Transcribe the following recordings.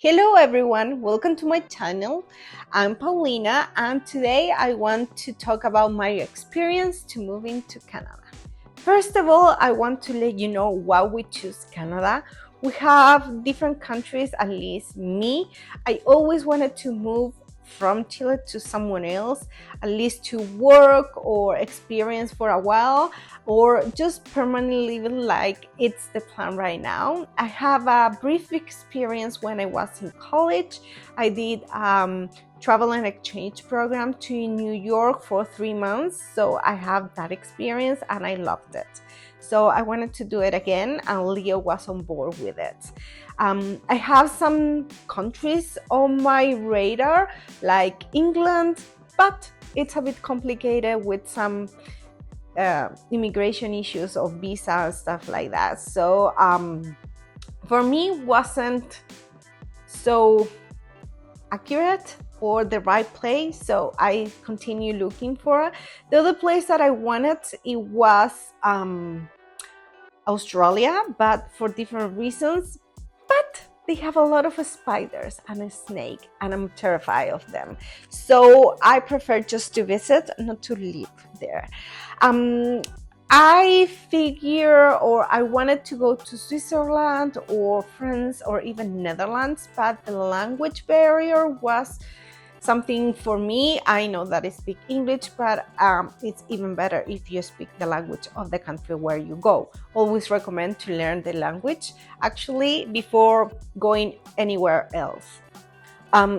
Hello everyone, welcome to my channel. I'm Paulina and today I want to talk about my experience to moving to Canada. First of all, I want to let you know why we choose Canada. We have different countries, at least me. I always wanted to move from Chile to someone else, at least to work or experience for a while, or just permanently live like it's the plan right now. I have a brief experience when I was in college. I did travel and exchange program to New York for 3 months. So I have that experience and I loved it. So I wanted to do it again and Leo was on board with it. I have some countries on my radar like England, but it's a bit complicated with some immigration issues of visa and stuff like that. So for me wasn't so accurate or the right place, so I continue looking for it. The other place that I wanted, it was Australia, but for different reasons. But they have a lot of spiders and a snake and I'm terrified of them, so I prefer just to visit, not to live there. I figure, or I wanted to go to Switzerland or France or even Netherlands, but the language barrier was something for me. I know that I speak English, but it's even better if you speak the language of the country where you go. Always recommend to learn the language actually before going anywhere else.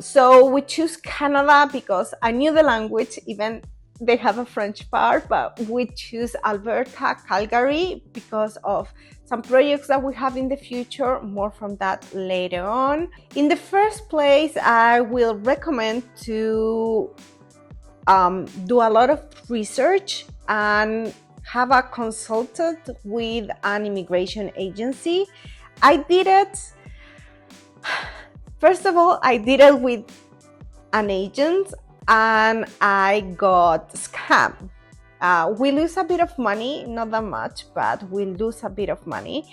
So we choose Canada because I knew the language, even they have a French part, but we choose Alberta, Calgary because of some projects that we have in the future. More from that later on. In the first place, I will recommend to do a lot of research and have a consultant with an immigration agency. I did it. First of all, I did it with an agent and I got scammed. We lose a bit of money, not that much, but we lose a bit of money.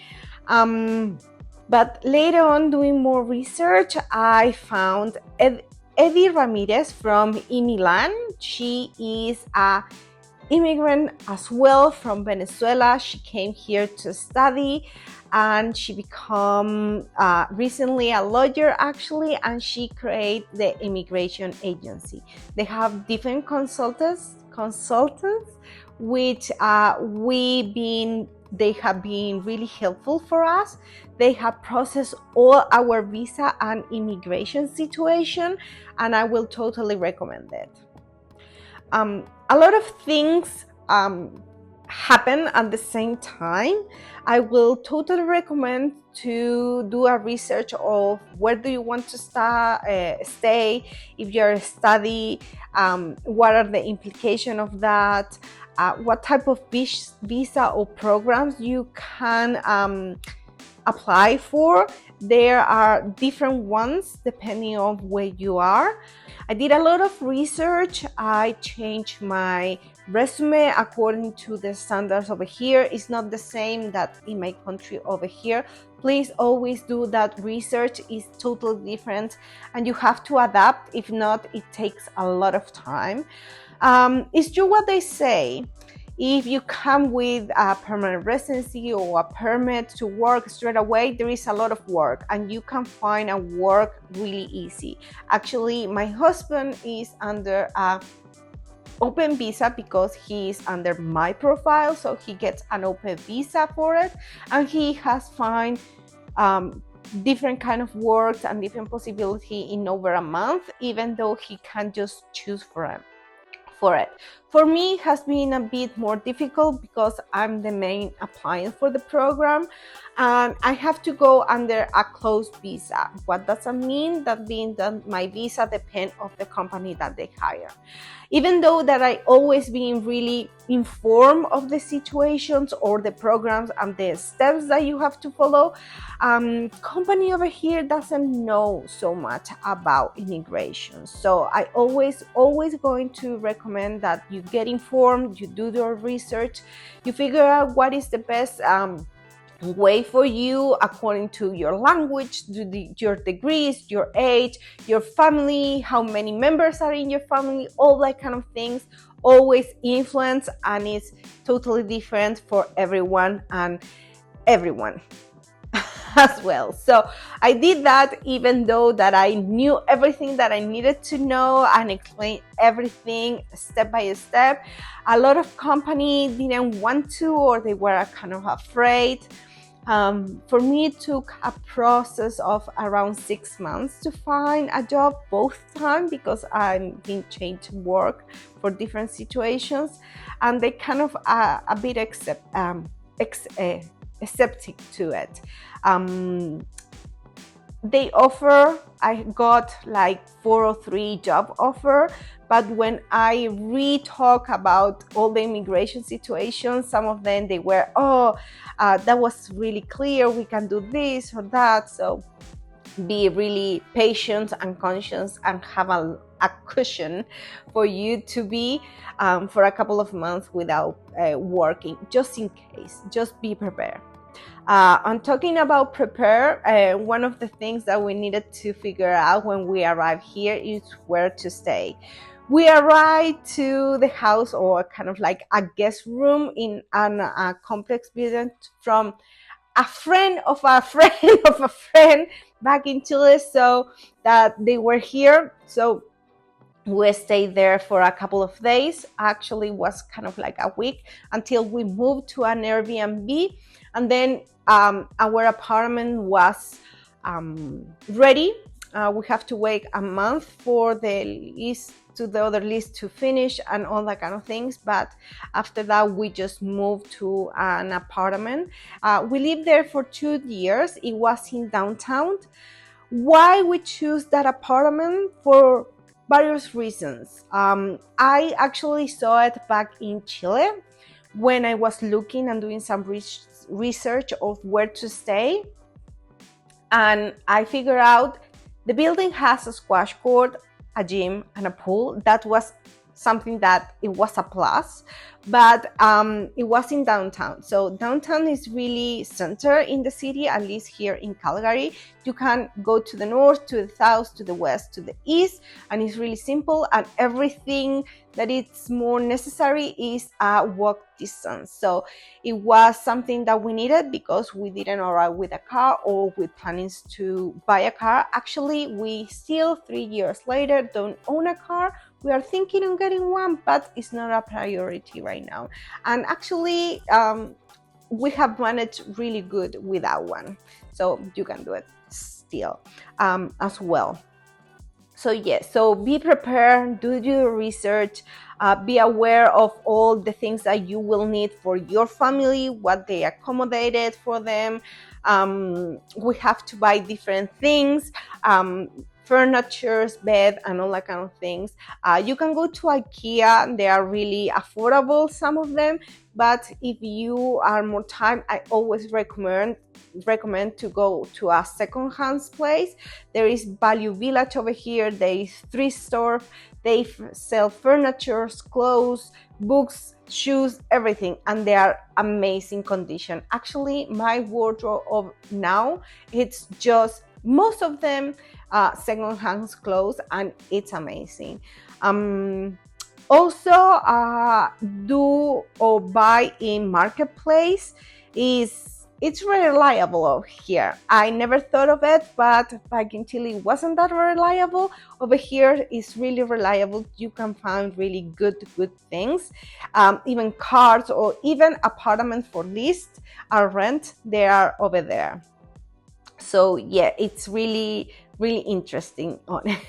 But later on, doing more research, I found Eddie Ramirez from Milan. She is a immigrant as well from Venezuela. She came here to study and she became recently a lawyer actually, and she created the immigration agency. They have different consultants which they have been really helpful for us. They have processed all our visa and immigration situation, and I will totally recommend it. A lot of things happen at the same time. I will totally recommend to do a research of where do you want to stay, if you're a study, what are the implications of that, what type of visa or programs you can apply for. There are different ones depending on where you are. I did a lot of research. I changed my resume according to the standards over here. It's not the same that in my country over here. Please always do that research. It's totally different and you have to adapt. If not, it takes a lot of time. It's true what they say. If you come with a permanent residency or a permit to work straight away, there is a lot of work and you can find a work really easy. Actually, my husband is under a open visa because he is under my profile, so he gets an open visa for it, and he has found different kind of work and different possibility in over a month, even though he can just choose for it. For me, it has been a bit more difficult because I'm the main applicant for the program and I have to go under a closed visa. What does that mean? That means that my visa depends on the company that they hire. Even though that I always been really informed of the situations or the programs and the steps that you have to follow, company over here doesn't know so much about immigration. So I always going to recommend that you get informed, you do your research, you figure out what is the best way for you according to your language, your degrees, your age, your family, how many members are in your family, all that kind of things always influence, and it's totally different for everyone and everyone as well. So I did that even though that I knew everything that I needed to know and explain everything step by step. A lot of companies didn't want to, or they were kind of afraid. For me, it took a process of around 6 months to find a job both times, because I've been changed work for different situations, and they kind of a bit skeptic to it. They offer, I got like 4 or 3 job offer, but when I re-talk about all the immigration situations, some of them they were, that was really clear, we can do this or that. So be really patient and conscious and have a cushion for you to be for a couple of months without working, just in case. Just be prepared. On talking about prepare, one of the things that we needed to figure out when we arrived here is where to stay. We arrived to the house, or kind of like a guest room in a complex building from a friend of a friend of a friend back in Chile, so that they were here. So we stayed there for a couple of days. Actually, was kind of like a week, until we moved to an Airbnb, and then our apartment was ready. We have to wait a month for the other list to finish and all that kind of things. But after that, we just moved to an apartment. We lived there for 2 years. It was in downtown. Why we choose that apartment? For various reasons. I actually saw it back in Chile when I was looking and doing some research of where to stay, and I figured out the building has a squash court, a gym, and a pool. That was something that it was a plus, but it was in downtown. So downtown is really center in the city, at least here in Calgary. You can go to the north, to the south, to the west, to the east, and it's really simple, and everything that it's more necessary is a walk distance. So it was something that we needed, because we didn't arrive with a car or with plans to buy a car. Actually, we still 3 years later don't own a car. We are thinking on getting one, but it's not a priority right now. And actually, we have managed really good without one. So you can do it still as well. So yes, so be prepared, do your research, be aware of all the things that you will need for your family, what they accommodated for them. We have to buy different things, furniture, bed, and all that kind of things. You can go to IKEA. They are really affordable, some of them. But if you are more time, I always recommend to go to a second-hand place. There is Value Village over here. There is thrift store. They sell furniture, clothes, books, shoes, everything, and they are amazing condition. Actually, my wardrobe of now, it's just most of them second-hand clothes, and it's amazing. Also, do or buy in marketplace it's reliable here. I never thought of it, but back in Chile it wasn't that reliable. Over here it's really reliable. You can find really good things. Even cars or even apartments for lease or rent, they are over there. So yeah, it's really interesting on it.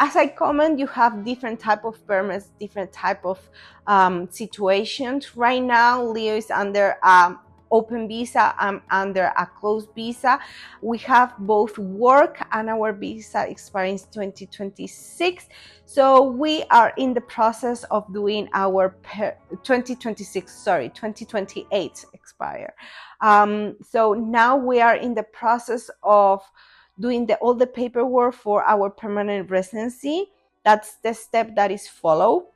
As I comment, you have different type of permits, different type of situations. Right now, Leo is under open visa. I'm under a closed visa. We have both work, and our visa expires 2026. So we are in the process of doing our 2028 expire. So now we are in the process of doing all the paperwork for our permanent residency. That's the step that is followed.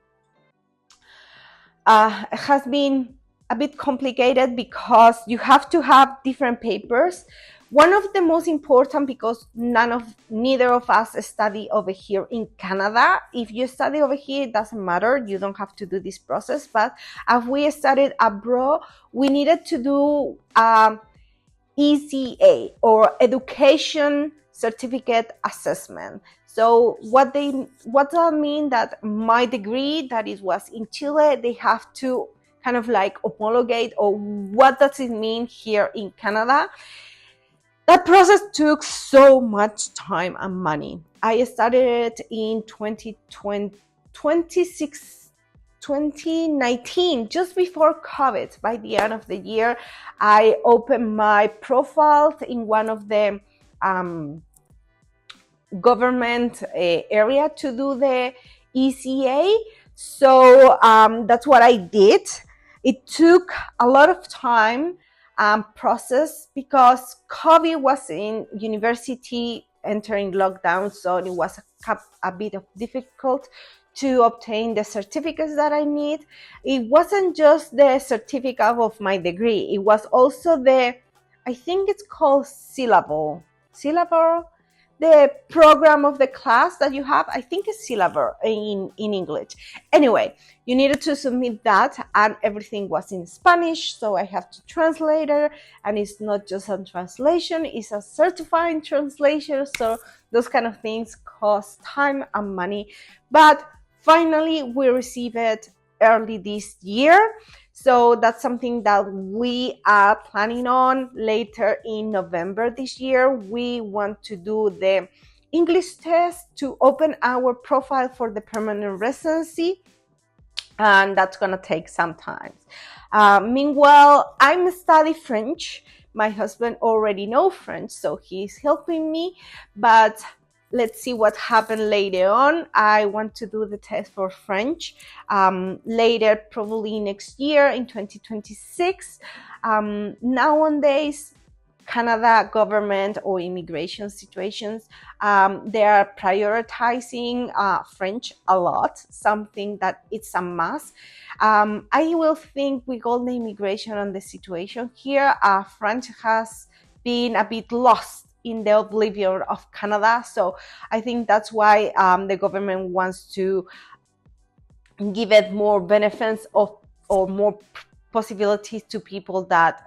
It has been a bit complicated because you have to have different papers. One of the most important, because neither of us study over here in Canada. If you study over here, it doesn't matter. You don't have to do this process. But if we studied abroad, we needed to do ECA, or Education Certificate Assessment. So what that mean, that my degree that it was in Chile, they have to kind of like homologate, or what does it mean here in Canada? That process took so much time and money. I started in 2019, just before COVID. By the end of the year, I opened my profile in one of the government area to do the ECA. So that's what I did. It took a lot of time process because COVID was in university entering lockdown, so it was a bit of difficult to obtain the certificates that I need. It wasn't just the certificate of my degree, it was also I think it's called syllable, the program of the class that you have. I think it's syllable in English. Anyway, you needed to submit that, and everything was in Spanish, so I have to translate it, and it's not just a translation, it's a certified translation, so those kind of things cost time and money. But finally, we received it early this year. So that's something that we are planning on later in November this year. We want to do the English test to open our profile for the permanent residency, and that's gonna take some time. Meanwhile, I'm studying French. My husband already knows French, so he's helping me, but let's see what happens later on. I want to do the test for French later, probably next year in 2026. Nowadays, Canada government or immigration situations, they are prioritizing French a lot, something that it's a must. I will think with all the immigration and the situation here, French has been a bit lost in the oblivion of Canada. So I think that's why the government wants to give it more benefits or more possibilities to people that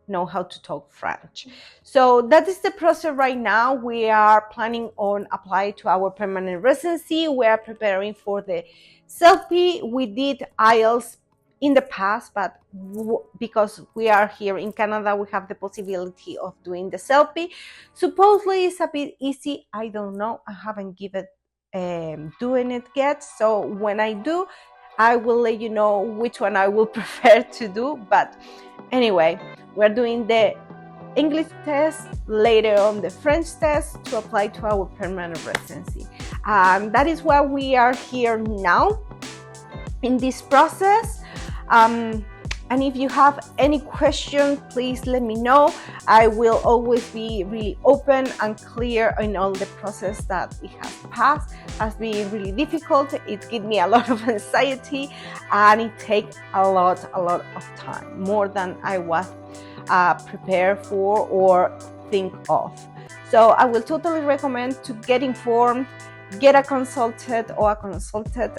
know how to talk French. So that is the process right now. We are planning on applying to our permanent residency. We are preparing for the CELPI. We did IELTS in the past, but because we are here in Canada, we have the possibility of doing the CELPI. Supposedly it's a bit easy. I don't know. I haven't given doing it yet. So when I do, I will let you know which one I will prefer to do. But anyway, we're doing the English test, later on the French test to apply to our permanent residency. That is why we are here now in this process. And if you have any questions, please let me know. I will always be really open and clear in all the process that it has passed. It has been really difficult. It gives me a lot of anxiety, and it takes a lot of time, more than I was prepared for or think of. So I will totally recommend to get informed, get a consultant or a consultant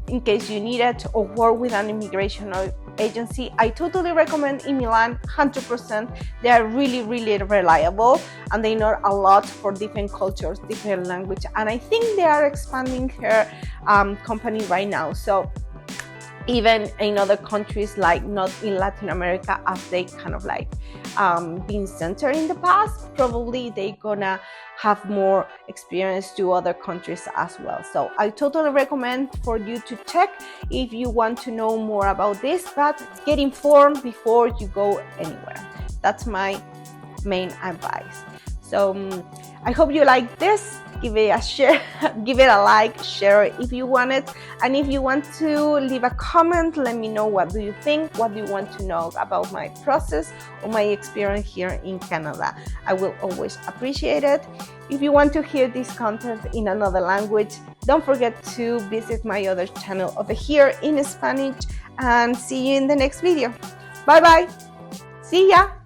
in case you need it, or work with an immigration agency. I totally recommend in Milan, 100%. They are really reliable, and they know a lot for different cultures, different language, and I think they are expanding her company right now. So even in other countries, like not in Latin America, as they kind of like been centered in the past, probably they're gonna have more experience to other countries as well. So I totally recommend for you to check if you want to know more about this, but get informed before you go anywhere. That's my main advice. So I hope you like this. give it a share, give it a like, share it if you want it. And if you want to leave a comment, let me know what do you think, what do you want to know about my process or my experience here in Canada. I will always appreciate it. If you want to hear this content in another language, don't forget to visit my other channel over here in Spanish, and see you in the next video. Bye bye. See ya.